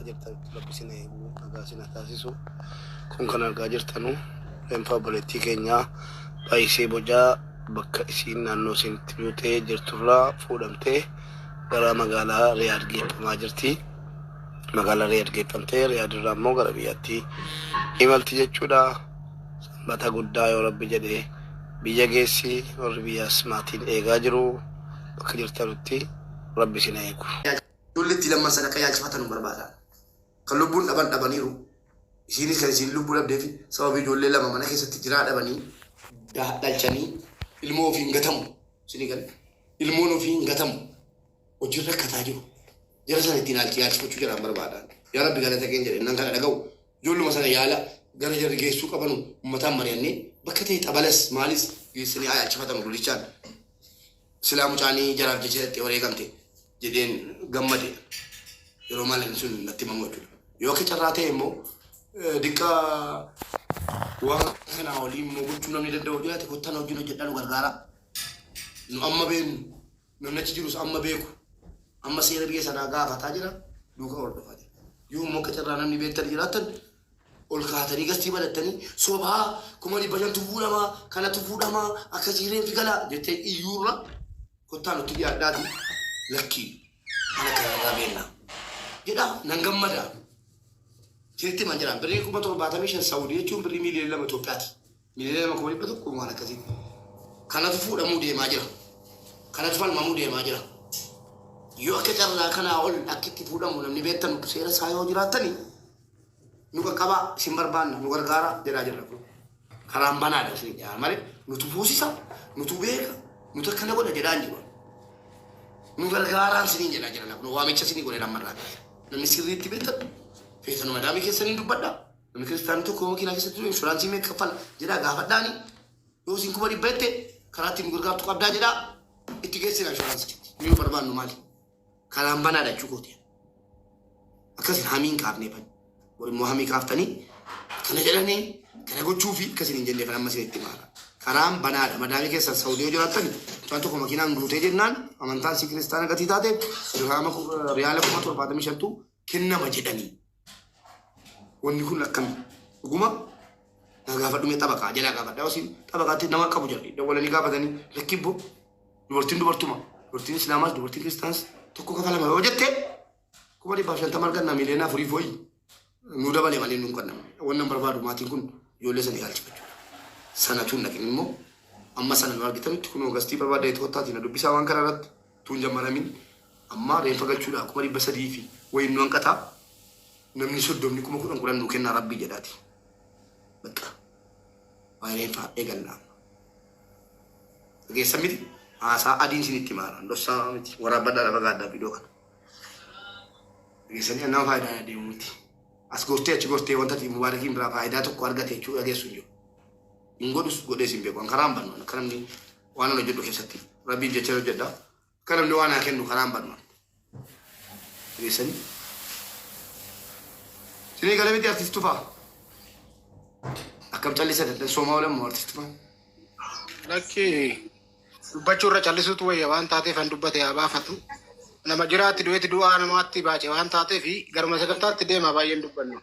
jirtanitti rabbisina eeguu nagaa sina taasisu kun kan argaa jirtanu reenfa obboleettii keenyaa baay'isee bocaa bakka isiin naannoo isinitti buutee jirturraa fuudhamtee gara magaalaa Riyaad geeffamaa jirti. Magaalaa Riyaad geeffamtee Riyaad irraa immoo gara biyyaatti imalti jechuudha. Sanbata guddaa yoo rabbi jedhee biyya geessi warri biyyaas maatiin eegaa jiru bakka jirtanutti rabbi sina eegu. Ijoolleetti lamman sadaqaa yaalchifatan nu barbaadan. Kan lubbuun dhabaniiru. Isiinis kan isiin lubbuu dhabdeef sababii ijoollee lama mana keessatti jiraa dhabanii dhalchanii ilmoo ofii hin gatamu. Isinii galee ilmoon ofii hin gatamu. Hojii rakkataa jiru. Jara sana ittiin yaalchifachuu jedhan barbaadan. Yaa rabbi galata keenya jedhe nan kana dhaga'u. Ijoolluma sana yaala gara jarri geessuu qabanu uummataan mari'annee bakka ta'e xabalas maalis geessanii yaalchifatan guddichaan. Silaa mucaanii jaraaf jecha wareegamte jedheen gammade yeroo maalan sun natti himamu jechuudha. Yoo akka carraa ta'e immoo diqqa waan kanaa olii immoo gochuu namni danda'u jiraate kottaan wajjin hojjedhaan gargaara. Nu amma beenu namni achi jirus amma beeku amma seera biyya sanaa gaafataa jira duuka hordofaa jira. Yoo immoo akka carraa namni beektan jiraatan ol kaatanii gastii badattanii sobaa kuma dhibba shantu fuudhamaa kanatu fuudhamaa akka jireenya fi galaa jettee iyyuurra kottaan nutti dhiyaadhaati lakkii ana kanarraa beennaa jedha nan gammada. Sirriitti man jiraan birrii 75,000 Saawudii jechuun birrii miliyoona 2 Itoophiyaati. Miliyoona 100,000 waan akkasii. Kanatu fuudhamuu deemaa jira. Kanatu falmamuu deemaa jira. Yoo akka carraa kanaa ol akkitti fuudhamu namni beektan seera isaa yoo jiraatani nu qaqqabaa isin barbaanna nu gargaara jedhaa jirra. Karaan banaadha isin jedhaa malee nutu fuusisa nutu beeka nutu akkana godha jedhaan jiru. Nu gargaaraan isiniin jedhaa jira lafa waamicha isinii godhe lammarraa namni sirriitti beektan. Feetan madaamii keessanii dubbadha. Namni kiristaanii tokko makiinaa keessatti inshuraansii meeqa kaffala jedhaa gaafadhaani. Yoo isin 100,000 karaa ittiin gargaartu qabdaa jedhaa itti geessina inshuraansii. Ni barbaannu maali? Karaan banaadha jechuukooti. Akkasin hamiin kaafnee fan. Immoo hamii kaaftanii kana jedhanii kana gochuu fi akkasiin hin jennee kan amma isinitti maala. Karaan banaadha. Madaamii keessan Saawudii yoo jiraattan waan tokko makiinaan guutee jennaan amantaan si kiristaana gatii taate riyaala 75,000 kennama jedhanii. Wanni kun akkam dhuguma na gaafadhume xabaqaa jalaa gaafadhaa osin xabaqaatti nama qabu jedhe dawwalanii gaafatanii lakkibbo dubartiin islaamas dubartiin kiristaanas tokko kafalama yoo jette 150 arganna miliyoona 4 fooyi nu dabalee malee nu qannama wannan barbaadu maatiin kun ijoollee sana yaalchifachu sanatuun dhaqin immoo amma sana nu argitanitti kun ogastii barbaada itti kottaati na dubbisaa waan kana irratti tuun jammaramin amma reenfa galchuudha 300 fi wayin nu hanqataa namni soddomni 10,000 nu kenna rabbi jedhaati. Bakka waa'ee fa'aa eegallaa. Geessa miti haasaa adiin isinitti maaran dhossaa miti waraabadhaa lafa gaaddaa fidoo kana. Geessanii nama faayidaa deemu miti. As gortee achi gortee wanta mubaarakiin biraa faayidaa tokko argate jechuudha geessu hin jiru. Hin godhus godhee sin beeku karaan bannu akka namni waan hojjedhu keessatti rabbiin jecha hojjedha. Akka namni waan haa kennu karaan bannu. Geessanii. Sini galee miti artistu faa. Akkam callisa dadda soomaa olamu artistu faa. Lakki dubbachuu irra callisuutu wayya waan taateef han dubbate haa baafatu. Nama jiraatti du'eeti du'aa namaatti baace waan taateef garuma sagantaatti deema baay'een dubbannu.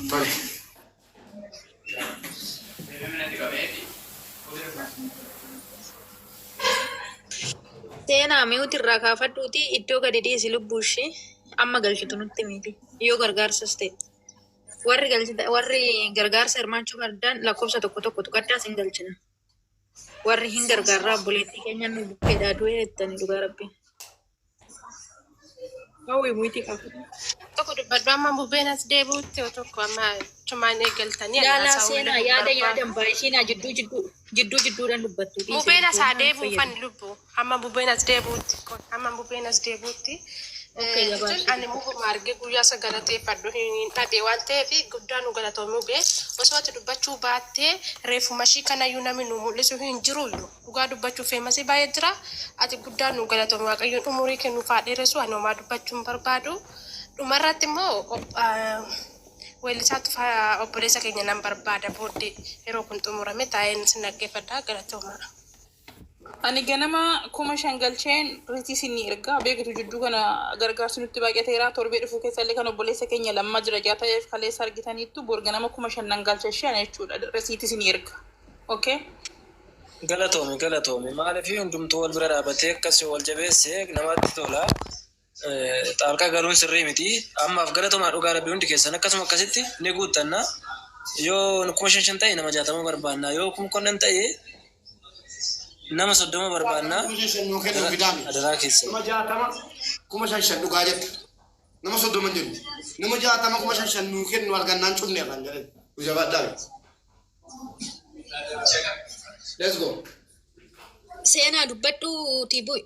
Tole. Seenaa mi'uuti irraa kaafadhuuti iddoo gadi dhiisi lubbuu ishee amma galchitu nutti miti. Yoo gargaarsas ta'e warri gargaarsa hirmaachuu barbaadan lakkoofsa tokko tuqaddaas hin galchina. Warri hin gargaarraa obboleettii keenya nu bukkeedhaa du'ee jettanii dhugaa rabbi. Hawwi muitii qabu. Tokko dubbadhu amma bubbeen as deebi'utti yoo tokko amma cumaan eegaltanii Yaalaa seenaa yaadan baay'ishinaa jidduudhaan dubbattu. Bubbeen as deebi'u fan lubbu amma bubbeen as deebi'utti ani muhuma arge guyyaa sagalateeffadhu hin dhabe waan ta'eef guddaa nu galatoomuu bee osoo ati dubbachuu baattee reefu mashii kanayyuu namni nu mul'isu hin jiruyyuu dhugaa dubbachuu feemasii baay'ee jira ati guddaa nu galatoomuu waaqayyoon umurii kennuuf haadheeressu ani homaa dubbachuun barbaadu dhumarratti immoo weellisaatu obboleessa keenya nan barbaada booddee yeroo kun xumurame taa'een sin dhaggeeffadhaa galatoomaa. Ani ganama kuma shangalcheen ritii sinni ergaa beekatu jidduu kana gargaarsi nutti baay'ateera torbee dhufu keessallee kan obboleessa keenya lamma jira jaata'eef kaleessa argitaniittu bor ganama kuma shannan galchasheen jechuudha risiitii sinni erga. Okay? Galatoomi maaliif hundumtuu wal bira dhaabatee akkasii wal jabeessee namatti tola. Xaalqaa galuun sirrii miti. Ammaaf galatoomaa dhugaa rabbii hundi keessan akkasuma akkasitti ni guuttanna. Yoo kuma shan ta'e nama 60 barbaanna. Yoo kuma konnan ta'e nama 30 barbaanna. Adaraa keessa. Kuma 60 kuma shan dhugaa jette. Nama 30 jennu. Nama 60 kuma shan nuu kennu argannaan cunne afaan jedhan. Jabaadhaa. Let's go. Seenaa dubbadhu tiibuu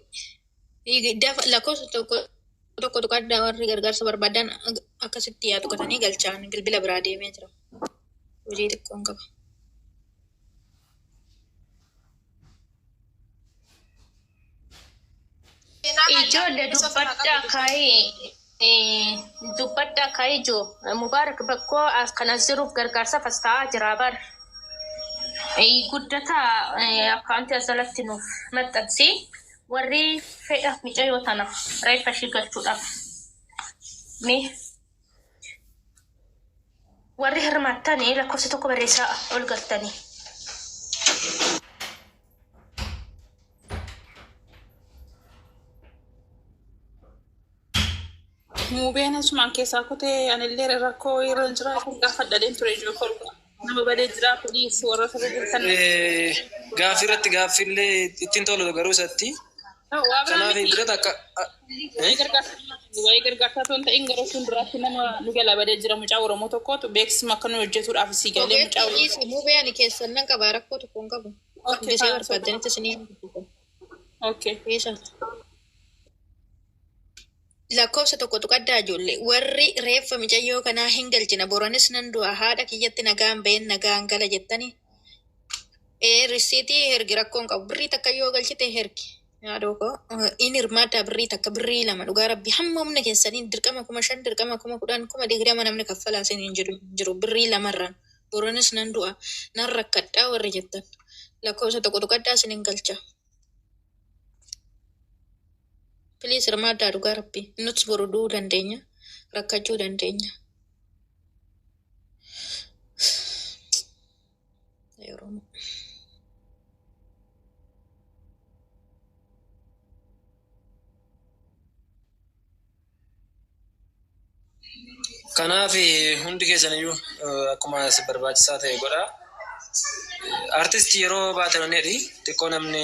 lakkoofsa tokko adda warri gargaarsa barbaadan akkasitti yaa tuqatanii galchaan bilbila biraa deemee jira. Hojii xiqqoon qaba. Ijoollee dubbadhaa kaayee jiru. Mubaarak bakkoo kanas jiruuf gargaarsa fastaa jira bar. Guddataa akkaantii asalatti nuuf maxxansi. Warri fedha micayyoo tana reeffa ishii galchuudhaaf. Warri hirmaattanii lakkoofsa tokko barreessaa ol galtanii. Mubeen asumaan keessaa kutee anillee rakkoo irra jira gaafadhadheen ture jiru kolfa. Nama badee jira fudhiis warra sirrii jirtan. Gaaffii irratti gaaffillee ittiin tolu garuu isatti. Kanaaf biratti akka waa'ee gargaarsaa toon ta'in gara fuulduraatti nama nu gala badee jira mucaa Oromoo tokkootu beeksisuma akka nu hojjetuudhaaf si galee mucaa Oromoo. Mubeen keessan nan qaba rakkoo tokko hin qabu. Bisee barbaadanitti isinii. Okay. Lakkoofsa tokko tuqaddaa ijoollee warri reeffa micayyoo kanaa hin galchina boranis nan du'a haadha kiyyatti nagaan ba'een nagaan gala jettanii risiitii hergi rakkoon qabu birrii takka yoo galchite hergi yaadoko inni hirmaaddaa birrii takka birrii 2 dhugaa rabbi hamma humna keessanii dirqama 5,000 dirqama 10,000 20 namni kaffalaa isin hin jiru birrii 2 irraan boranis nan du'a nan rakkadhaa warri jettan lakkoofsa tokko tuqaddaa isin hin galcha. Please hirmaaddaa dhugaa rabbi nuti boruduu dandeenya rakkachuu dandeenya. kanaaf hundi keessaniyyuu akkuma barbaachisaa ta'e godha. Artistii yeroo baatanneedhi xiqqoo namni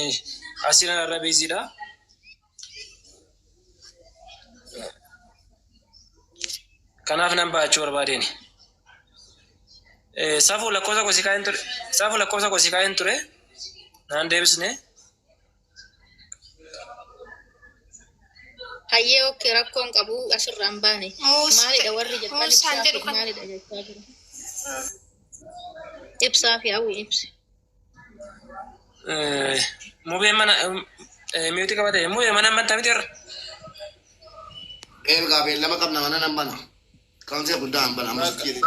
asiin irra biiziidha. Kanaaf nan baachuu barbaadeen. Safuu lakkoofsa kosii kaa'een ture. Naan deebisne. Hayyee okkee rakkoon qabu asirraan baane. Maalidha warri jettan ibsaaf maalidha jechaa jiru. Ibsaa fi hawwi ibsi. Mubeen mana miutii qabate mubeen mana amantaa miti irra. Gaabeen lama qabna mana nan bana. Kaansi guddaa hin bana ammas jedhe.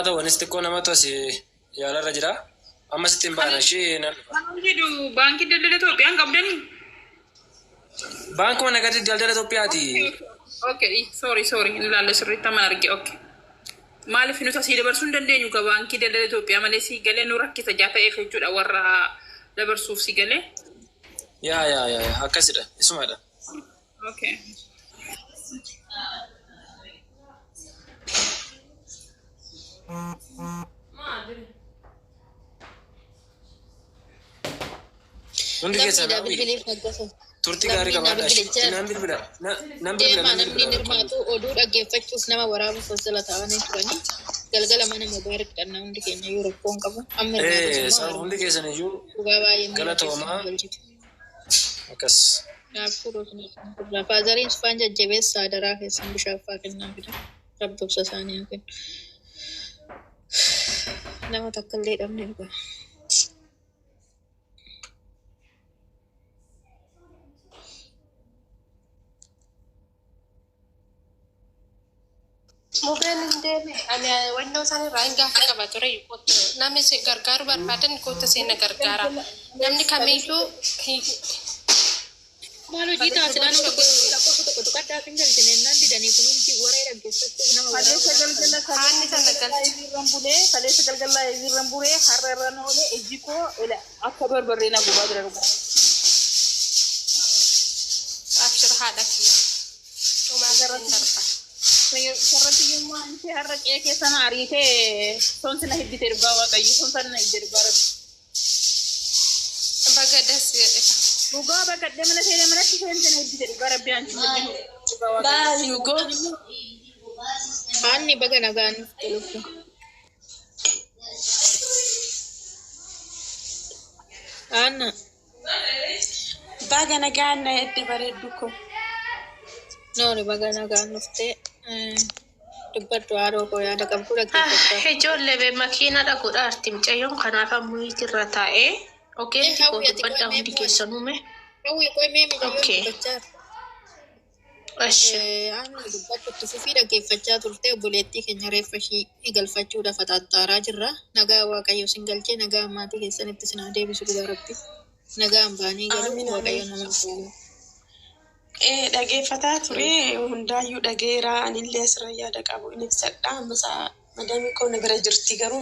Ta'u anis xiqqoo namatu asii yaalarra jira. Ammas ittiin baana ishee nan. Jedhu baankii daldala Itoophiyaan qabdanii. Baankuma nagadi daldala Itoophiyaati. Okay, sorry, hin ilaalle sirriitti amma arge. Okay. Maaliif nuti asii dabarsuu hin dandeenyu ka baankii daldala Itoophiyaa malee si galee nu rakkisa jaa ta'eef jechuudha warra dabarsuuf si galee. Yaa akkasidha isumadha. Okay. Hundi keessan turtii gaarii qabaadha. Namni nirmaatu oduu dhaggeeffachuuf nama waraabuuf jala taa'anii turanii galgala mana Mubaarak dhannaa hundi keenya yoo rakkoon qabu. Hundi keessan iyyuu galatoomaa akkas. Faazariin sufaan jajjabeessaa daraa keessan bishaaffaa kennaa fida. Rabboobsa isaanii yookiin nama takka illee dhabne dhugaa. Mubeen hin deeme. Ani wannoo isaan irraa hin gaafa qaba ture. Namni si gargaaru barbaadan koota seena gargaara. Namni kamiyyuu Malu jita sedang nak aku tukar dah tinggal jenis nanti dan itu nanti orang yang gesek tu nama Kale sagal-gala Haanni sana gal. rambule, kale sagal-gala rambure hararran ole ejiko ila akka barbarena gubadra ruba. abshir haadha kiyya. Dhumaa garan darba. Sarratti yumma anti harraqee keessa na ariite sonsina hiddite dubbaa waaqayyo sonsina hiddite dubbaa rabbi. Baga das jedheka. Dhugaa bagadhee mana seenee manatti sonsina hiddite dubbaa rabbi anti Yugo. Ani baga nagaan teluk. Ana Baga nagaan na itti bareeddu ko. no ni baga nagaan nufte dubbat waro ko ya da kam kura ke Ijoollee bee makiina dhaquudha arti mucayyoon kanaaf ammoo itirra taa'ee ogeetti koo dubbadhaa hundi keessanuume. Kawi ko meme Okay. bachar Ashi. Ani dubbat tufufi dhaggeeffachaa turte obboleettii keenya reeffa ishii galfachuudhaaf xaxxaaraa jirra. Nagaa Waaqayyo sin galchee nagaa maatii keessanitti sin haa deebisu dhugaa rabbi. Nagaa baanii galuu Waaqayyo nama galu. Dhageeffataa ture hundaayyuu dhageera anillee asirra yaada qabu inni ibsadha ammas madami koo na bira jirti garuu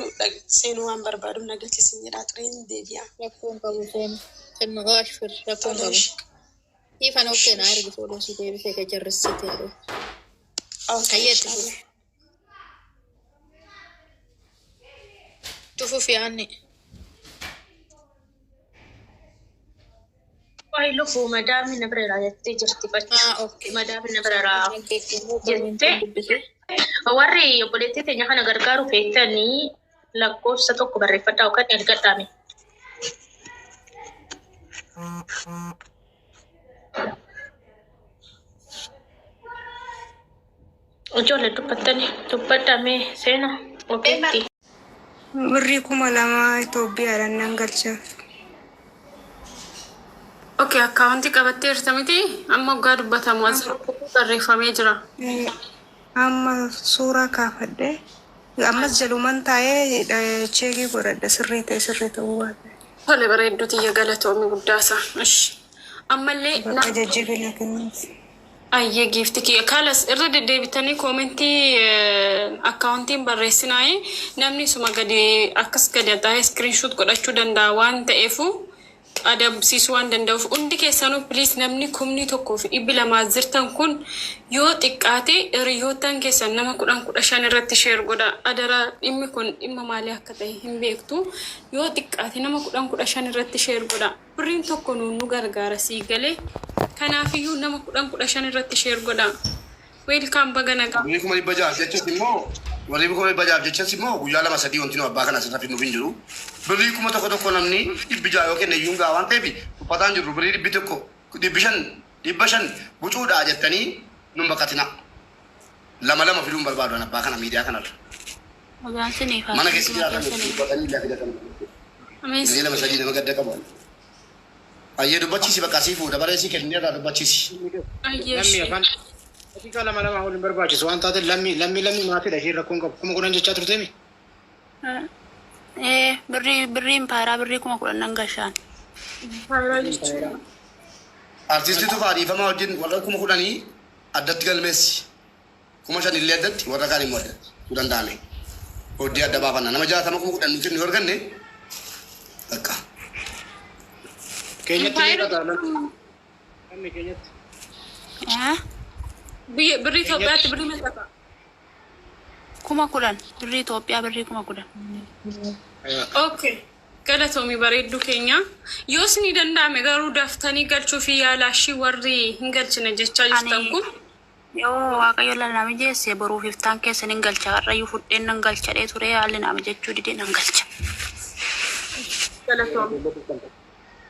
seenuu waan barbaadu na galchisin jedhaa ture hin deebi'a. Rakkoon qabu kennu ashfir rakkoon qabu. Ifan okkee na ergi fuudhuu si deebisee ka jarrisitti yaadu. Hayyeetti fuudhu. Tufufi aanni. Wayi lubbuu madaamni na bira jettee jirti fakkii. Okay. Madaamni na bira jettee warri obboleettii teenya kana gargaaru feetanii lakkoofsa tokko barreeffadhaa yookaan ergadhaame. Ijoollee dubbadhaame seena ogeetti. Birrii 2000 Itoophiyaadhaan nan galchaaf. Okay, akkaawuntii qabattee jirta miti amma waggaa dubbatamu as barreeffamee jira. Amma suuraa kaafadhee ammas jaluman taa'ee cheekii godhadha sirrii ta'uu baate. Tole bareedduu tiyya galatoomii guddaasa. Ammallee Bakka jajjabina kennuuf. ayyee giifti kiyya kalas irra deddeebitanii koomentii akkaawuntiin barreessinaayi namni suma gadi akkas gadi ataa'ee iskiriinshuut godhachuu danda'a waan ta'eefu adabsiisuu waan danda'uuf hundi keessanuu piliis namni 1,200 jirtan kun yoo xiqqaate hiriyootaan keessan nama 10,15 irratti sheer godha adara dhimmi kun dhimma maalii akka ta'e hin beektu yoo xiqqaate nama 10,15 irratti sheer godha birriin tokko nu gargaara sii galee kanaafiyyuu nama 10,15 irratti sheer godha weelkaam baga nagaa. Warri kuma dhibba jaha jechas immoo guyyaa 2-3 wanti nu abbaa kana asirratti nuuf hin jiru. Birrii kuma tokko namni dhibbi jaha yookiin iyyuu gaa waan ta'eef uffataan jirru birrii dhibbi tokko dhibba shan bucuudhaa jettanii nun baqatina. Lama fiduun barbaadan abbaa kana miidiyaa kanarra. Mana keessa jiraatan uffatanii illee fidatan. Birrii 2-3 nama gadda qabu. Ayyee dubbachiisi bakka asii fuudha bareesii kennee irraa dubbachiisi. Lammi afaan Dakika lama waliin barbaachisu waan taate lammi maatiidha isheen rakkoon qabu kuma kudhan jechaa turteemi. Birriin paaraa birrii 10,000 galchaan. Artiistii tufaa dhiifamaa wajjin warra 10,000 addatti galmeessi. 5,000 illee addatti warra kaan immoo addatti tu danda'ame. Hojii adda baafanna nama 60 10,000 nuti hin arganne bakka. Keenyatti meeqa lammi keenyatti. Birrii Itoophiyaatti birrii meeqa ta'a? 10,000 birrii Itoophiyaa birrii 10,000. Okay. Galatoomii bareedduu keenya. Yoos ni danda'ame garuu daftanii galchuu fi yaalaashii warri hin galchine jechaa jirtan kun. Yoo waaqayyo lallama jeesse boruuf iftaan keessan hin galcha har'ayyuu fudheen nan galchadhee ture haalli nama jechuu didee nan galcha.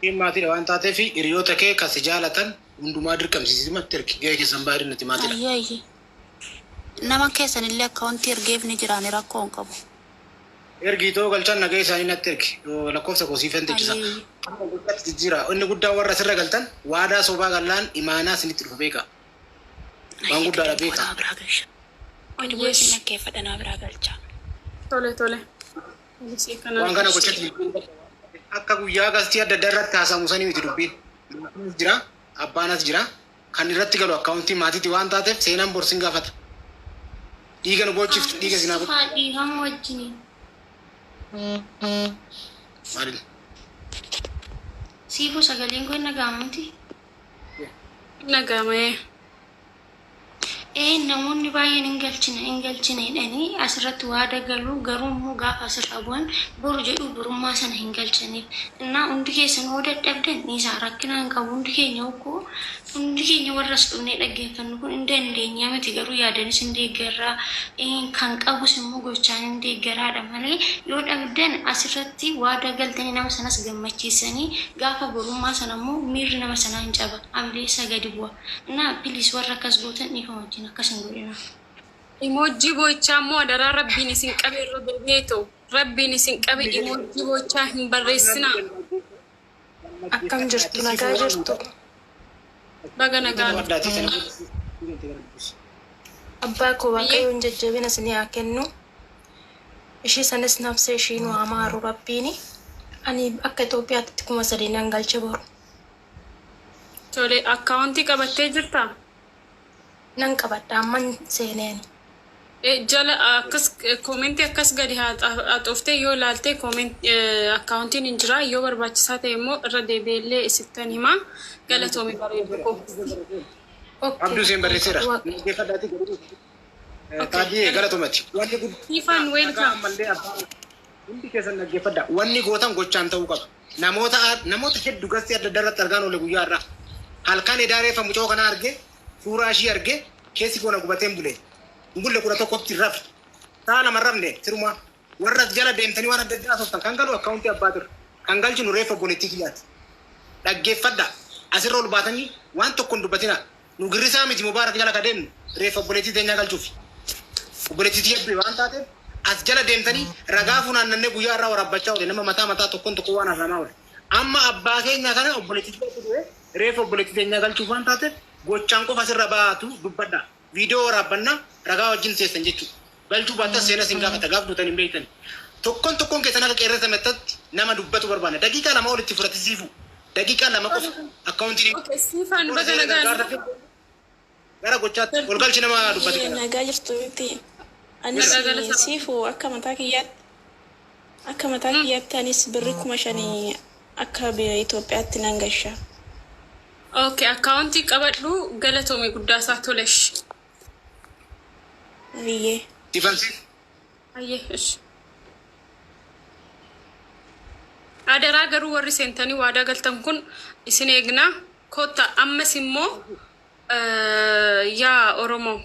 Siin maatiidha waan taateef hiriyoota kee kasi jaalatan hundumaa dirqamsiisimatti ergi gahee keessan baay'inatti maatiidha. Ayyee nama keessan illee akkaawuntii ergeef ni jiraani rakkoo hin qabu. Ergiitoo galchan nagahee isaanii natti ergi lakkoofsa kosiifan teechisa. Jijjiira inni guddaan warra asirra galtan waadaa sobaa gallaan imaanaa isinitti dhufu beeka. Waan guddaadha beeka. Gadi bu'ee sin dhaggeeffadhanaa biraa galcha. Tole tole. Waan kana gochatti akka guyyaa galtii adda addaa irratti haasamu sanii miti dubbiin. Jira abbaanas jira kan irratti galu akkaawuntii maatiiti waan taateef seenaan borsin gaafata. Dhiiga nu bochiftu dhiiga sinaa godhu. Dhiigamu wajjiniin. Maali? Siifuu sagaleen kun nagaamuti. Nagamee. Namoonni baay'een hin galchine jedhanii asirratti waada galu garuu immoo gaafa asirra bu'an boru jedhu borummaa sana hin galchaniif. Innaa hundi keessan hoo dadhabdan isaa rakkinaan qabu hundi keenya warras dhufnee dhaggeeffannu kun hin dandeenyaa miti garuu yaadanis hin deeggarraa kan qabus immoo gochaan hin deeggaraadha malee yoo dhabdan asirratti waada galtanii nama sanas gammachiisanii gaafa borummaa sana immoo miirri nama sanaa hin caba amleessa gadi bu'a. Innaa bilis warra akkas gootan dhiifama wajjin akkas hin godhina. Emoojii bochaa immoo adaraa rabbiin isin qabe irra deebi'ee ta'u rabbiin isin qabe emoojii bochaa hin barreessinaa. Akkam jirtu nagaa jirtu. Baga nagaa. Abbaa koo waaqayyoon jajjabina isinii haa kennu. Ishii sanis nafsa ishii nu amaaru rabbiini. Ani akka Itoophiyaatti 3,000 nan galche boru. Tole akkaawuntii qabattee jirtaa? Nan qabadha amman seeneeni. Jala akkas koomentii akkas gadi haxooftee yoo ilaaltee akkaawuntiin hin jira yoo barbaachisaa ta'e immoo irra deebi'ellee isittan himaa galatoomii bareedu koo. Abduu seen barreesseera. Taadiyee galatoomati. Ifaan weelkaa. Hundi keessan dhaggeeffadha. Wanni gootan gochaan ta'uu qaba. Namoota hedduu gastii adda addaa irratti argaan oole guyyaa irraa. Halkan edaareeffa mucoo kana arge suuraa ishii arge keessi koona gubateen bulee. Bulle 11 rafne. Saa lama rafne siruma warra jala deemtanii waan adda addaa sooftan kan galu akkaawuntii abbaa ture. Kan galchinu reeffa obboleettii kiyyaati. Dhaggeeffadha. Asirra ol baatanii waan tokko hin dubbatina. Nu girrisaa miti mubaarak jala ka deemnu reeffa obboleettii teenyaa galchuufi. Obboleettii tiyyaa waan taateef as jala deemtanii ragaa funaannannee guyyaa irraa warabbachaa oole nama mataa tokkoon tokko waan hafamaa oole. Amma abbaa keenya kana obboleettii tiyyaa reeffa obboleettii teenyaa galchuuf waan taateef gochaan qofa asirra baatu dubbadha. Viidiyoo waraabbannaa ragaa wajjin teessan jechuudha. Galchuu baattas seena sin gaafata gaaf duutan hin beektan. Tokkoon keessan akka qeerrasa mettatti nama dubbatu barbaada. Daqiiqaa lama olitti fudhatisiifu. Daqiiqaa lama qofa akkaawuntiin. Siifaan baga nagaa. Gara gochaatti ol galchi nama dubbate kana. Nagaa jirtu miti. Anis siifuu akka mataa kiyyaatti anis birri 5,000 akka biyya Itoophiyaatti nan gasha. Okay, akkaawuntii qabadhu galatoomii guddaa isaa tolesh. Ayyee. Difansi. Ayyee, ish. Adaraa garuu warri seentanii waadaa galtan kun isin eegnaa kotta ammas immoo yaa Oromoo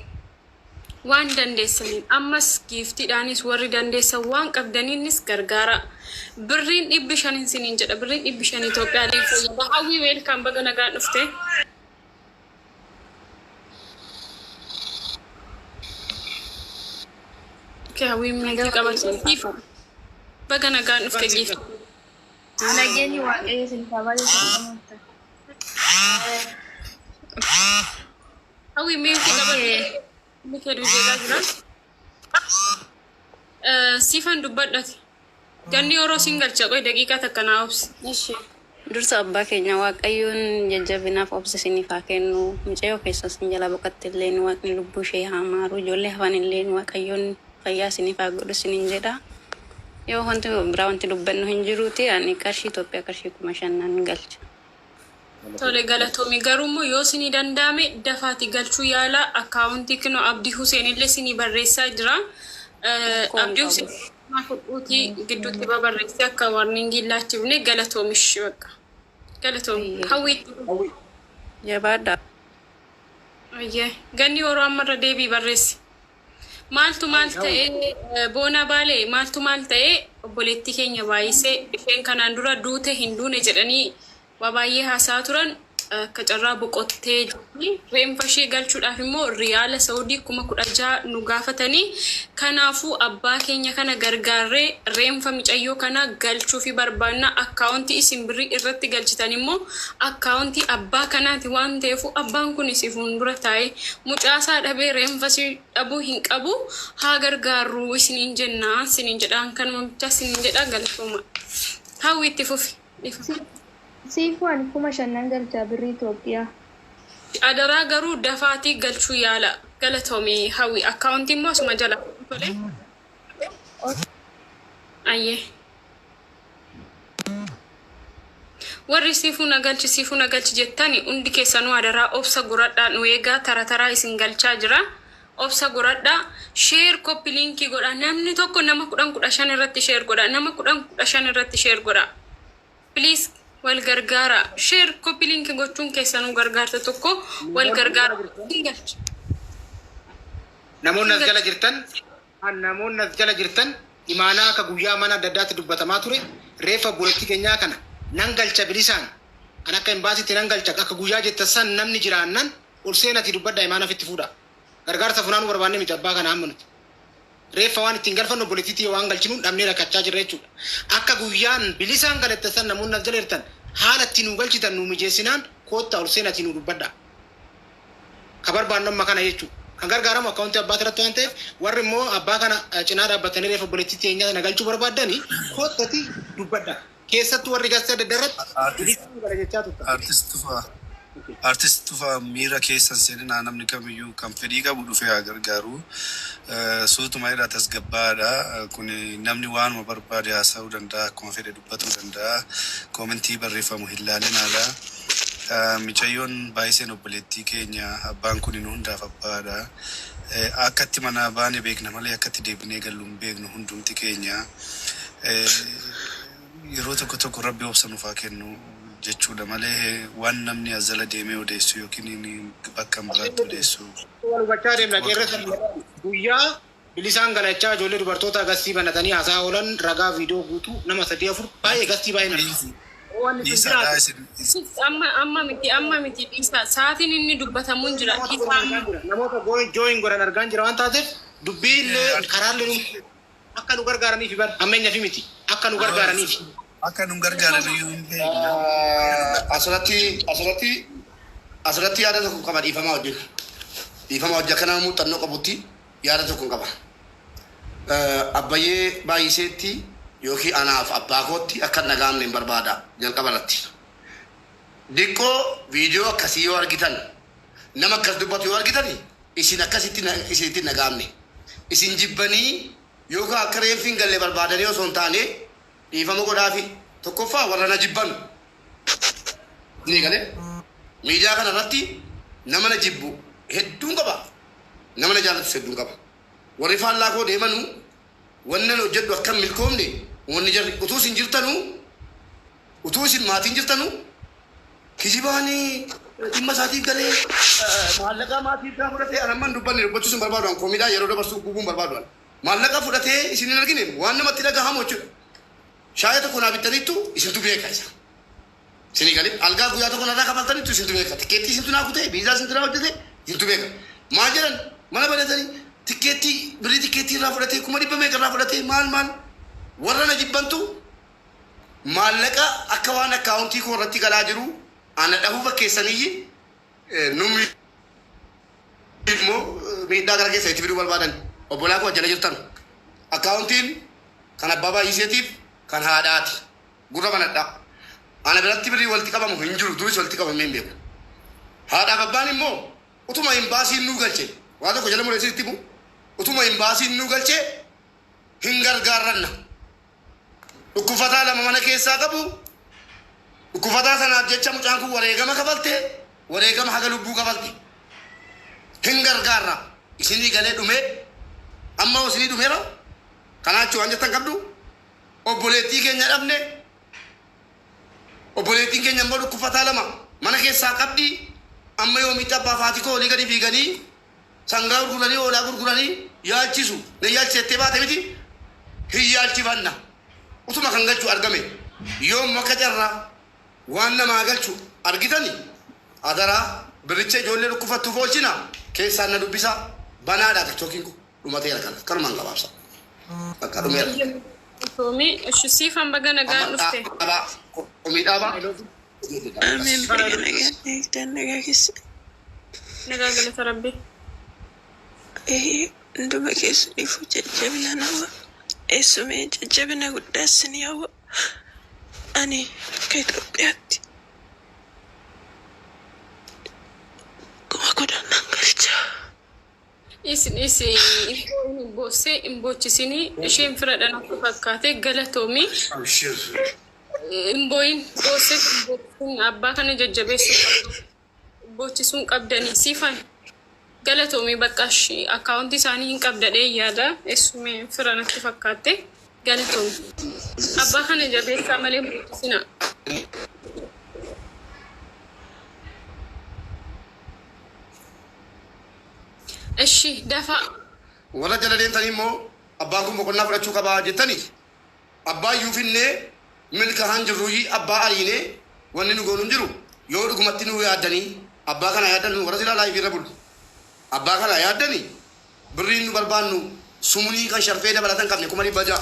waan dandeessaniin ammas giiftiidhaanis warri dandeessan waan qabdaniinis gargaara. Birriin 500 isiniin jedha. Birriin 500 Itoophiyaa fayyada. Hawwii weelkaan baga nagaan dhufte. Okay, hawwii meeqii qabataniif baga nagaan dhufte giifti. Nageenyi waaqayyo isin kabaja. Hawwii meeqii qabatanii mikee duujeegaa jira. Siifan dubbadhati. Ganni yeroo siin galcha qoy daqiiqaa takka naa obsi. Dursa abbaa keenya waaqayyoon jajjabinaaf obsa isiniif haa kennu. Mucayyoo keessa isin jala boqotte illee waaqni lubbuu ishee haa maaru. Ijoollee hafan illee waaqayyoon fayyaa isiniif haa godhu isiniin jedha. Yoo wanti biraa wanti dubbannu hin jiruuti ani qarshii Itoophiyaa qarshii 5,000 galcha. Tole galatoomii garuu immoo yoo isinii danda'ame dafaati galchuu yaala akkaawuntii kino Abdii Huseen illee isinii barreessaa jira. Abdii Huseen fudhuutii gidduutti babarreessee akka warningii laachifne galatoomish bakka. Galatoomi. Hawwii. Jabaadha. Ayyee. Ganni yeroo ammarra deebii barreessi. Maaltu maal ta'ee boona baalee maaltu maal ta'ee obboleettii keenya baay'isee isheen kanaan dura duute hin duune jedhanii waa baay'ee haasaa turan kacarraa boqottee jirti. Reenfa ishee galchuudhaaf immoo riyaala Saawudii 16,000 nu gaafatanii. Kanaafuu abbaa keenya kana gargaarree reenfa mucayyoo kana galchuu fi barbaanna. Akkaawuntii isin birrii irratti galchitan immoo akkaawuntii abbaa kanaati waan ta'eef abbaan kun isii fuuldura taa'ee mucaasaa dhabee reenfa ishee dhabuu hin qabu. Haa gargaarru isiniin jennaa isiniin jedhaan kanuma bicha isiniin jedhaa galatooma. Hawwi itti fufi. Siifwan 5,000 galchaa birrii Itoophiyaa. Adaraa garuu dafaatii galchuu yaala galatoomii hawwi akkaawuntii immoo asuma jala tole. Ayyee. Warri siifuu na galchi jettani hundi keessanuu adaraa obsa guradhaa nu eegaa taraa isin galchaa jira. Obsa guradhaa sheer koppi linkii godha namni tokko nama 15 irratti sheer godha nama 15 irratti sheer godha. Please wal gargaara sheer koppi linkii gochuun keessanuu gargaarta tokko wal gargaara. Namoonni as jala jirtan imaanaa akka guyyaa mana adda addaatti dubbatamaa ture reefa buletti keenyaa kana nan galcha bilisaan kan akka imbaasitti nan galcha akka guyyaa jettan san namni jiraannan ol seenati dubbadda imaana ofitti fuudha. Gargaarsa funaanuu barbaanne miti abbaa kana hammanuti. Reeffa waan ittiin galfannu bulettiitii waan galchinuun dhabnee rakkachaa jirra jechuudha. Akka guyyaan bilisaan galatte san namoonni as jala jirtan haala ittiin nu galchitan nu mijeessinaan koottaa ol seenati nu dubbadda. Ka barbaannu amma kana jechuudha. Kan gargaaramu akkaawuntii abbaa irratti waan ta'eef warri immoo abbaa kana cinaa dhaabbatanii reeffa bulettiitii eenyaa kana galchuu barbaaddanii koottati dubbadda. Keessattuu warri gaazexaa adda addaarratti Artist tufa miira keessan seenaa namni kamiyyuu kan fedhii qabu dhufee haa gargaaru. Suutuma irraa tasgabbaadha. Kun namni waanuma barbaade haasa'uu danda'a, akkuma fedhe dubbatuu danda'a. Koomentii barreeffamu hin laalinaadha. Mucayyoon baay'iseen obboleettii keenya abbaan kun nu hundaaf abbaadha. Akkatti mana baane beekna malee akkatti deebinee gallu hin beeknu hundumti keenya. Yeroo tokko rabbi obsa nuuf haa kennu. Jechuudha malee waan namni azala deemee odeessu yookiin bakka biraatti odeessu. Walubachaa deemna qeerrasa guyyaa bilisaan galachaa ijoollee dubartoota agarsiis banatanii haasaa oolan ragaa viidiyoo guutuu nama 3-4 baay'ee gastii baay'ee amma miti dhiisa sa'aatiin inni dubbatamuun jira. Namoota jooyin godhan argaan jira waan taateef dubbii illee karaallee akka nu gargaaraniif ammeenya fi miti akka nu gargaaraniif. Akka nu gargaaran iyyuu hin beekna. Asirratti yaada tokko qaba dhiifamaa hojjetu. Dhiifamaa hojja kana muuxannoo qabutti yaada tokko qaba. Abbayyee baay'iseetti yookiin anaaf abbaa kootti akka nagaamne hin barbaada jalqaba irratti. Diqqoo viidiyoo akkasii yoo argitan nama akkas dubbatu yoo argitan isin akkasitti nagaamne. Isin jibbanii yookaan akka reeffi hin galle barbaadanii osoo hin taane dhiifama godhaafi tokkoffaa warra na jibban ni galee miidiyaa kana irratti nama na jibbu hedduun qaba nama na jaallatus hedduun qaba warri faallaa koo deemanu wannan hojjedhu akkam milkoomne wanni jarri utuu isin jirtanu utuu isin maatiin jirtanu kijibaanii dhimma isaatiif galee maallaqa maatiif gaa fudhatee anamman dubbanne dubbachuu sin barbaaduan koomiidhaa yeroo dabarsuu gubuun barbaaduan maallaqa fudhatee isin hin argine waan namatti dhagahamu jechuudha. Shaya tokko naa bittaniittu isintu beeka isa. Isinii galee algaa guyyaa tokko narraa kafaltaniittu isintu beeka. Tikkeettii isintu naa kutee biizaa isintu naa hojjete isintu beeka. Maal jedhan mana bareedanii birrii tikkeettii irraa fudhatee 100 irraa fudhatee maal warra na jibbantu maallaqa akka waan akkaawuntii koo irratti galaa jiru ana dhabuu fakkeessaniyyi nummi immoo miidhaa gara keessa itti fiduu barbaadan obbolaa koo jala jirtan akkaawuntiin kan abbaa baay'iseetiif kan haadhaati gurra banadhaa ana biratti birrii walitti qabamu hin jiru duris walitti qabamee hin beeku haadhaaf abbaan immoo utuma hin baasiin nuu galche waa tokko jala mureessisitti himu utuma hin baasiin nuu galche hin gargaarranna dhukkufataa lama mana keessaa qabu dhukkufataa sanaaf jecha mucaan kun wareegama kafalte wareegama haga lubbuu kafalte hin gargaarra isinii galee dhume amma isinii dhumeera kanaachi waan jettan qabdu obboleettii keenya dhabne obboleettiin keenya immoo dhukkufataa lama mana keessaa qabdi amma yoomitti abbaa faatii koo olii gadi fiiganii sangaa gurguranii hoolaa gurguranii yaalchisu na yaalchisettee baate miti hin yaalchifanna utuma kan galchu argame yoom akka carraa waan namaa galchu argitani adara biricha ijoollee dhukkufattu foolchina keessaan na dubbisa banaadha tiktookiin kun dhumateera kana kanumaan gabaabsa akka dhumeera. Toomi siifan baga nagaan dhufte. Omiidhaaba. Amiin baga nagaan eegdan nagaa keessa. Nagaa galata rabbi. Nduma keessaniif jajjabina nama eessumee jajjabina guddaas ni hawwa. Ani akka Itoophiyaatti kuma kudhannaan galcha. Isin boosee hin boochisini isheen firadhan akka fakkaate galatoomii. Imboyin boosee abbaa kana jajjabeessuu bochisuun qabdanii siifan galatoomii bakka akkaawuntii isaanii hin qabdadhee yaada eessumee firan akka fakkaate galatoomii abbaa kana jabeessaa malee bochisina. Eshi dafa warra jala deemtanii immoo abbaan kun boqonnaa fudhachuu qabaa jettanii abbaa iyyuu finnee milka haan jirruyyii abbaa ariinee wanni nu goonu hin jiru yoo dhugumatti nu yaaddanii abbaa kana yaaddan warra silaa laayif irra bulu abbaa kana yaaddanii birriin nu barbaannu sumunii kan sharfee dabalatan qabne 1,600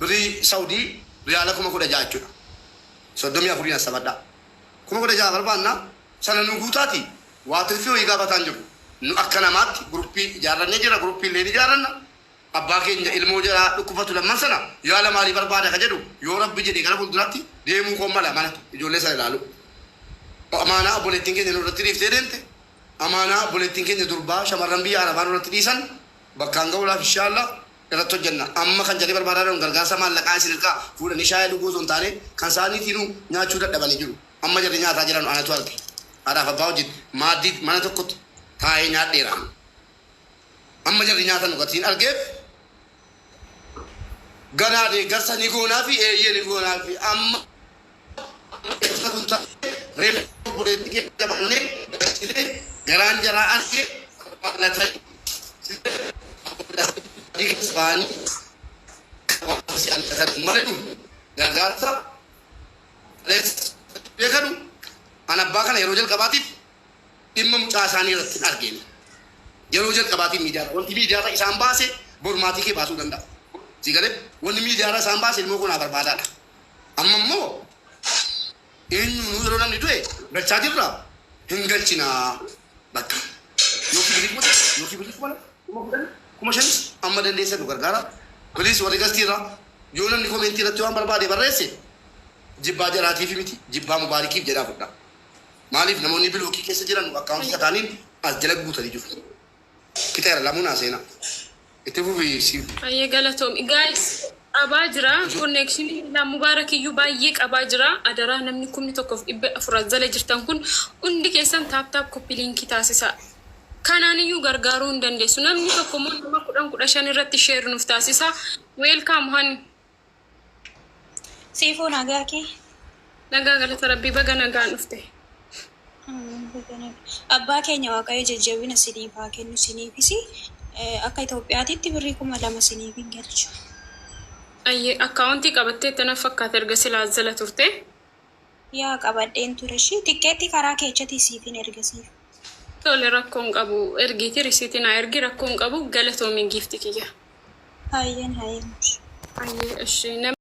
birrii saawudii riyaala 10,000 jechuudha 34 sabadhaa 10,000 barbaanna sana nu guutaati waa tirfii ho'i gaafataan jiru nu akka namaatti gruppii ijaarrannee jira gruppii illee ijaarranna abbaa keenya ilmoo jara dhukkubatu lamman sana yaala maalii barbaada ka jedhu yoo rabbi jedhe gara fuulduraatti deemuu koo mala mana ijoollee sana ilaalu amaanaa obboleettiin keenya nurratti dhiiftee deemte amaanaa obboleettiin keenya durbaa shamarran biyya arabaa nurratti dhiisan bakkaan ga'uudhaaf inshaallah irratti hojjenna amma kan jedhee barbaadaa gargaarsa maallaqaa isin hirkaa fuudhanii shaayii dhuguu osoo hin taane kan isaaniitiinuu nyaachuu dadhabanii jiru amma jarri nyaataa jiran anatu arge haadhaaf abbaa wajjin maaddii mana tokkotti taa'ee nyaadheera amma jarri nyaatan dhugatiin argeef ganaa deeggarsa ni goonaa fi eeyyee ni goonaa fi amma reefu buleetti keessa ba'annee garaan jaraa argee lataa baanii si alqatan malee gargaarsa beekanu an abbaa kana yeroo jalqabaatiif dhimma mucaa isaanii irratti hin argine yeroo jalqabaatiif miidiyaadha wanti miidiyaadha isaan baase bormaatii kee baasuu danda'a si galee wanni miidiyaadha isaan baase ilmoo kunaa barbaadaadha amma immoo eenyu yeroo namni du'e galchaa jirra hin galchinaa bakka yookiin bilik mana kuma shan amma dandeessa nu gargaara bilis warri gastiirra yoo namni koomeentii irratti waan barbaade barreesse jibbaa jaraatiif miti jibbaa mubaarikiif jedhaa fudha maaliif namoonni bilookii keessa jiran akkaawuntii kataaniin as jala guutanii jiru kiteera lamuunaa seenaa itti fufii si ayyee galatoom guys qabaa jira connection la mubaarakiyyuu baay'ee qabaa jira adaraa namni 1,400 jala jirtan kun hundi keessan taap copy link taasisa kanaaniyyuu gargaaruu hin dandeessu namni tokko immoo nama 10,000 irratti share nuuf taasisa welcome hani siifoo nagaa kee nagaa galata rabbii baga nagaan dhufte abbaa keenya waaqayyo jajjabina siniif haa kennu siniifis akka Itoophiyaatitti birrii 2,000 siniif hin galchu. Ayyee akkaawuntii qabattee tana fakkaata erga silaa jala turte. Yaa qabadheen ture shi tikkeetti karaa keechatti siif hin ergasiif. Tole rakkoon qabu ergiiti risiitiin haa ergi rakkoon qabu galatoomiin giifti kiyya. Hayyeen. Ayyee ishee